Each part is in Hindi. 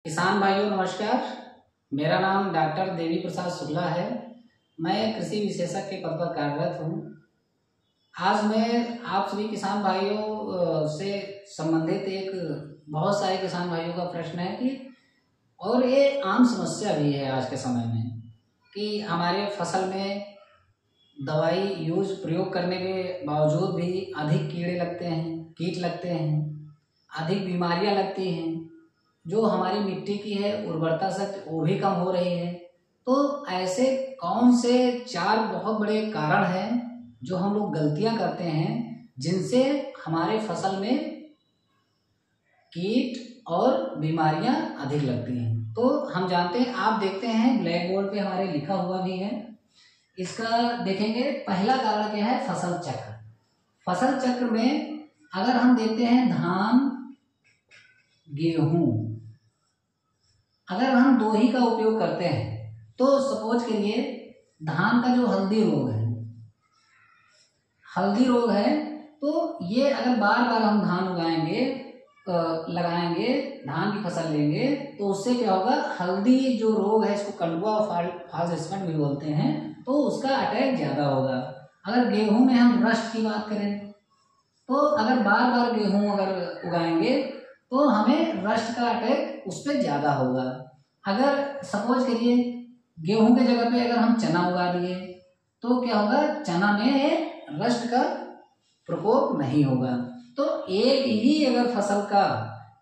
किसान भाइयों नमस्कार। मेरा नाम डॉक्टर देवी प्रसाद शुक्ला है। मैं कृषि विशेषज्ञ के पद पर कार्यरत हूँ। आज मैं आप सभी किसान भाइयों से संबंधित एक बहुत सारे किसान भाइयों का प्रश्न है कि और ये आम समस्या भी है आज के समय में कि हमारे फसल में दवाई प्रयोग करने के बावजूद भी अधिक कीड़े लगते हैं, कीट लगते हैं, अधिक बीमारियां लगती हैं, जो हमारी मिट्टी की है उर्वरता शक्ति वो भी कम हो रही है। तो ऐसे कौन से 4 बहुत बड़े कारण हैं जो हम लोग गलतियां करते हैं जिनसे हमारे फसल में कीट और बीमारियां अधिक लगती हैं। तो हम जानते हैं, आप देखते हैं ब्लैक बोर्ड पे हमारे लिखा हुआ भी है। इसका देखेंगे, पहला कारण क्या है? फसल चक्र। फसल चक्र में अगर हम देखते हैं धान गेहूं, अगर हम 2 ही का उपयोग करते हैं तो सपोज करिए धान का जो हल्दी रोग है तो ये अगर बार बार हम धान उगाएंगे, लगाएंगे, धान की फसल लेंगे तो उससे क्या होगा? हल्दी जो रोग है इसको कंडुआ फॉल्स स्पॉट भी बोलते हैं, तो उसका अटैक ज्यादा होगा। अगर गेहूं में हम रस्ट की बात करें तो अगर बार बार गेहूं अगर उगाएंगे तो हमें रस्ट का अटैक उस पर ज्यादा होगा। अगर सपोज करिए गेहूं के जगह पे अगर हम चना उगा दिए तो क्या होगा? चना में रस्ट का प्रकोप नहीं होगा। तो एक ही अगर फसल का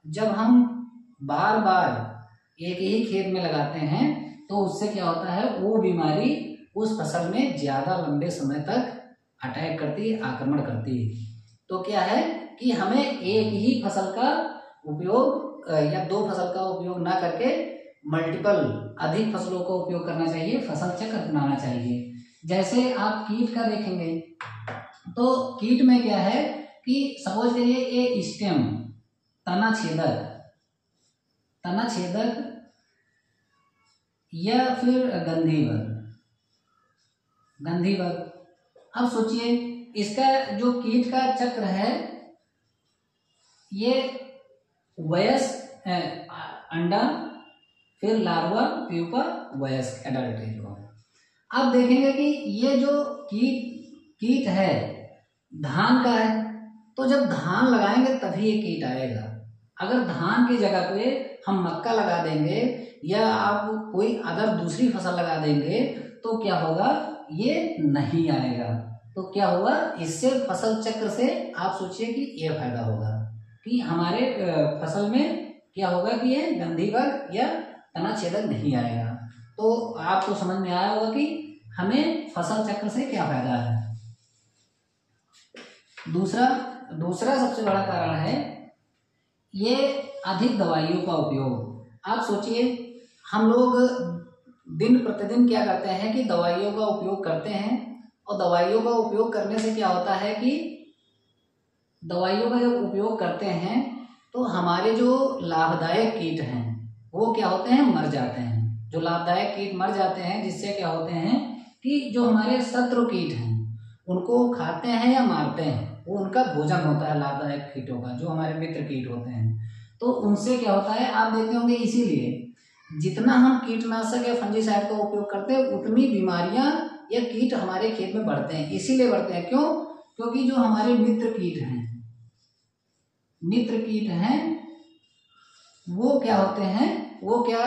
जब हम बार बार एक ही खेत में लगाते हैं तो उससे क्या होता है? वो बीमारी उस फसल में ज्यादा लंबे समय तक अटैक करती है, आक्रमण करती है। तो क्या है कि हमें एक ही फसल का उपयोग या 2 फसल का उपयोग ना करके मल्टीपल अधिक फसलों का उपयोग करना चाहिए, फसल चक्र अपनाना चाहिए। जैसे आप कीट का देखेंगे तो कीट में क्या है कि सपोज करिए एक स्टेम तना छेदक या फिर गंधी बग। अब सोचिए इसका जो कीट का चक्र है, ये वयस्क अंडा, फिर लार्वा, प्यूपा, वयस्क एडल्ट को। अब देखेंगे कि ये जो कीट है धान का है, तो जब धान लगाएंगे तभी ये कीट आएगा। अगर धान की जगह पे हम मक्का लगा देंगे या आप कोई अदर दूसरी फसल लगा देंगे तो क्या होगा? ये नहीं आएगा। तो क्या होगा? इससे फसल चक्र से आप सोचिए कि ये फायदा होगा कि हमारे फसल में क्या होगा कि ये गंधी बग या तना छेदक नहीं आएगा। तो आपको समझ में आया होगा कि हमें फसल चक्र से क्या फायदा है। दूसरा सबसे बड़ा कारण है ये अधिक दवाइयों का उपयोग। आप सोचिए हम लोग दिन प्रतिदिन क्या करते हैं कि दवाइयों का उपयोग करते हैं, और दवाइयों का उपयोग करने से क्या होता है कि दवाइयों का जब उपयोग करते हैं तो हमारे जो लाभदायक कीट हैं वो क्या होते हैं? मर जाते हैं। जो लाभदायक कीट मर जाते हैं, जिससे क्या होते हैं कि जो हमारे शत्रु कीट हैं उनको खाते हैं या मारते हैं, वो उनका भोजन होता है लाभदायक कीटों का, जो हमारे मित्र कीट होते हैं। तो उनसे क्या होता है आप देखते होंगे, इसीलिए जितना हम कीटनाशक या फंजीसाइड का उपयोग करते हैं उतनी बीमारियां या कीट हमारे खेत में बढ़ते हैं। इसीलिए बढ़ते हैं, क्यों? क्योंकि जो हमारे मित्र कीट हैं वो क्या होते हैं? वो क्या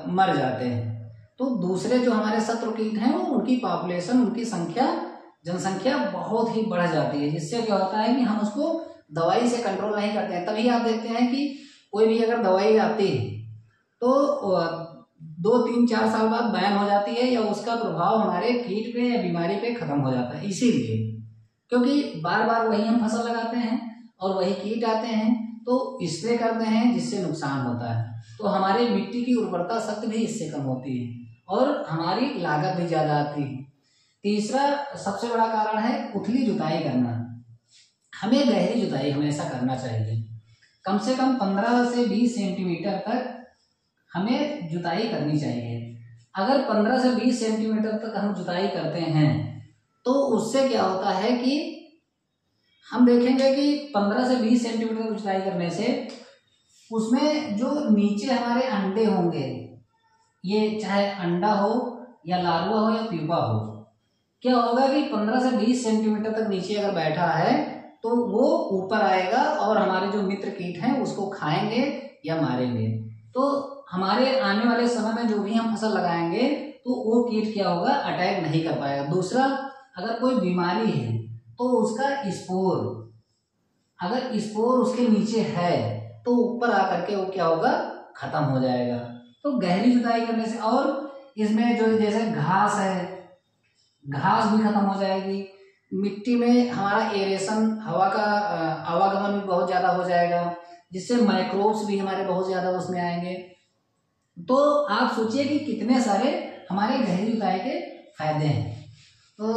मर जाते हैं। तो दूसरे जो हमारे शत्रु कीट हैं वो उनकी पॉपुलेशन, उनकी जनसंख्या बहुत ही बढ़ जाती है, जिससे क्या होता है कि हम उसको दवाई से कंट्रोल नहीं करते हैं। तभी आप देखते हैं कि कोई भी अगर दवाई आती है तो 2, 3, 4 साल बाद बैन हो जाती है या उसका प्रभाव हमारे कीट पे या बीमारी पे खत्म हो जाता है। इसीलिए क्योंकि बार बार वही हम फसल लगाते हैं और वही कीट आते हैं तो स्प्रे करते हैं, जिससे नुकसान होता है। तो हमारी मिट्टी की उर्वरता शक्ति भी इससे कम होती है और हमारी लागत भी ज्यादा आती है। तीसरा सबसे बड़ा कारण है उथली जुताई करना। हमें गहरी जुताई हमेशा करना चाहिए। कम से कम 15 से 20 सेंटीमीटर तक हमें जुताई करनी चाहिए। अगर 15 से 20 सेंटीमीटर तक हम जुताई करते हैं तो उससे क्या होता है कि हम देखेंगे कि 15 से 20 सेंटीमीटर जुताई करने से उसमें जो नीचे हमारे अंडे होंगे, ये चाहे अंडा हो या लार्वा हो या प्यूपा हो, क्या होगा कि 15 से 20 सेंटीमीटर तक नीचे अगर बैठा है तो वो ऊपर आएगा और हमारे जो मित्र कीट हैं उसको खाएंगे या मारेंगे। तो हमारे आने वाले समय में जो भी हम फसल लगाएंगे तो वो कीट क्या होगा, अटैक नहीं कर पाएगा। दूसरा, अगर कोई बीमारी है तो उसका स्पोर, अगर स्पोर उसके नीचे है तो ऊपर आकर के वो क्या होगा, खत्म हो जाएगा। तो गहरी जुताई करने से, और इसमें जो जैसे घास है, घास भी खत्म हो जाएगी। मिट्टी में हमारा एरेशन, हवा का आवागमन भी बहुत ज़्यादा हो जाएगा, जिससे माइक्रोब्स भी हमारे बहुत ज़्यादा उसमें आएंगे। तो आप सोचिए कि कितने सारे हमारे गहरी जुताई के फायदे हैं। तो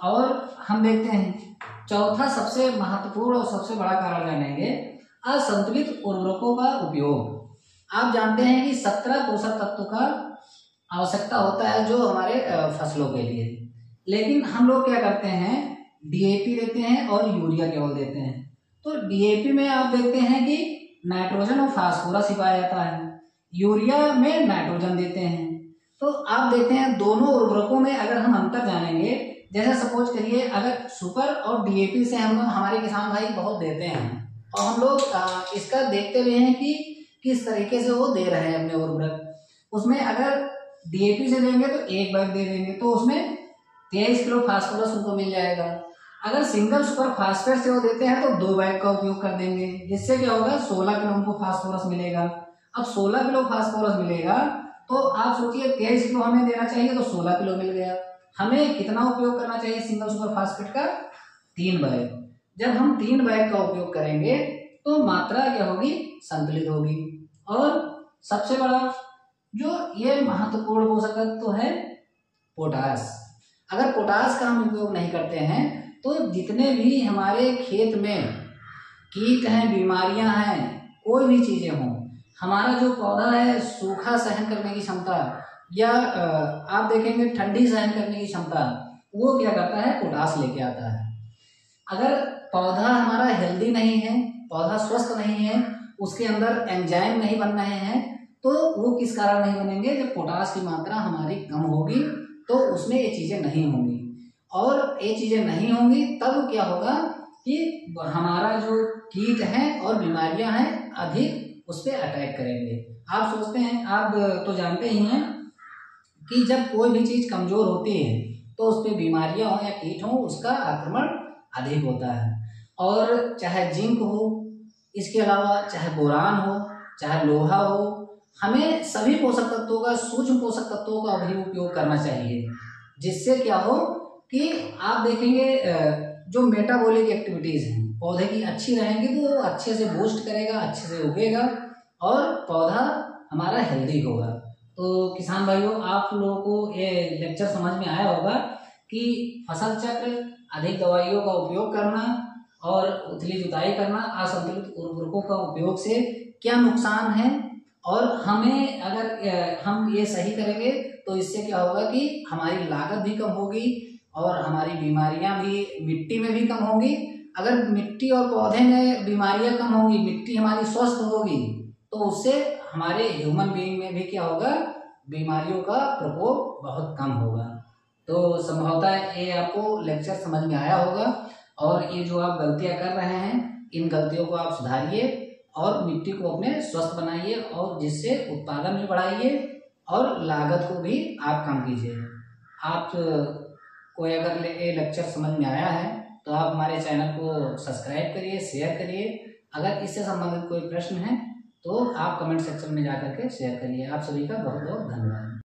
और हम देखते हैं चौथा सबसे महत्वपूर्ण और सबसे बड़ा कारण जानेंगे, असंतुलित उर्वरकों का उपयोग। आप जानते हैं कि 17 पोषक तत्वों का आवश्यकता होता है जो हमारे फसलों के लिए, लेकिन हम लोग क्या करते हैं, डीएपी देते हैं और यूरिया केवल देते हैं। तो डीएपी में आप देखते हैं कि नाइट्रोजन और फास्फोरस ही पाया जाता है, यूरिया में नाइट्रोजन देते हैं। तो आप देखते हैं दोनों उर्वरकों में अगर हम अंतर जानेंगे, जैसे सपोज करिए अगर सुपर और डीएपी से हम हमारे किसान भाई बहुत देते हैं और हम लोग इसका देखते हुए हैं कि किस तरीके से वो दे रहे हैं अपने उर्वरक। उसमें अगर डीएपी से देंगे तो 1 बैग दे देंगे तो उसमें 23 किलो फास्फोरस उनको मिल जाएगा। अगर सिंगल सुपर फास्फेट से वो देते हैं तो 2 बैग का उपयोग कर देंगे, जिससे क्या होगा, 16 किलो उनको फास्फोरस मिलेगा। अब 16 किलो फास्फोरस मिलेगा तो आप सोचिए 23 किलो हमें देना चाहिए तो 16 किलो मिल गया। हमें कितना उपयोग करना चाहिए सिंगल सुपर फास्फेट का, 3 बैग। जब हम 3 बैग का उपयोग करेंगे तो मात्रा क्या होगी, संतुलित होगी। और सबसे बड़ा जो ये महत्वपूर्ण पोषक तत्व है पोटास। अगर पोटास का हम उपयोग नहीं करते हैं तो जितने भी हमारे खेत में कीट हैं, बीमारियां हैं, कोई भी चीजें हों, हमारा जो पौधा है सूखा सहन करने की क्षमता या आप देखेंगे ठंडी सहन करने की क्षमता, वो क्या करता है, पोटास लेके आता है। अगर पौधा हमारा हेल्दी नहीं है, पौधा स्वस्थ नहीं है, उसके अंदर एंजाइम नहीं बन रहे हैं, तो वो किस कारण नहीं बनेंगे, जब पोटास की मात्रा हमारी कम होगी तो उसमें ये चीजें नहीं होंगी। और ये चीजें नहीं होंगी तब क्या होगा कि हमारा जो कीट हैं और बीमारियां हैं अधिक उस पर अटैक करेंगे। आप सोचते हैं, आप तो जानते ही हैं कि जब कोई भी चीज कमजोर होती है तो उस पर बीमारियां हो या कीट हो, उसका आक्रमण अधिक होता है। और चाहे जिंक हो, इसके अलावा चाहे बोरान हो, चाहे लोहा हो, हमें सभी पोषक तत्वों का, सूक्ष्म पोषक तत्वों का भी उपयोग करना चाहिए, जिससे क्या हो कि आप देखेंगे जो मेटाबॉलिक एक्टिविटीज हैं पौधे की अच्छी रहेंगी तो वो अच्छे से बूस्ट करेगा, अच्छे से उगेगा और पौधा हमारा हेल्दी होगा। तो किसान भाइयों, आप लोगों को ये लेक्चर समझ में आया होगा कि फसल चक्र, अधिक दवाइयों का उपयोग करना और उथली जुताई करना, असंतुलित उर्वरकों का उपयोग से क्या नुकसान है, और हमें अगर हम ये सही करेंगे तो इससे क्या होगा कि हमारी लागत भी कम होगी और हमारी बीमारियां भी मिट्टी में भी कम होंगी। अगर मिट्टी और पौधे में बीमारियां कम होंगी, मिट्टी हमारी स्वस्थ होगी, तो उससे हमारे ह्यूमन बीइंग में भी क्या होगा, बीमारियों का प्रकोप बहुत कम होगा। तो संभवतः ये आपको लेक्चर समझ में आया होगा और ये जो आप गलतियां कर रहे हैं, इन गलतियों को आप सुधारिए और मिट्टी को अपने स्वस्थ बनाइए और जिससे उत्पादन भी बढ़ाइए और लागत को भी आप कम कीजिए। आप कोई अगर ये लेक्चर समझ में आया है तो आप हमारे चैनल को सब्सक्राइब करिए, शेयर करिए। अगर इससे संबंधित कोई प्रश्न है तो आप कमेंट सेक्शन में जाकर के शेयर करिए। आप सभी का बहुत बहुत धन्यवाद।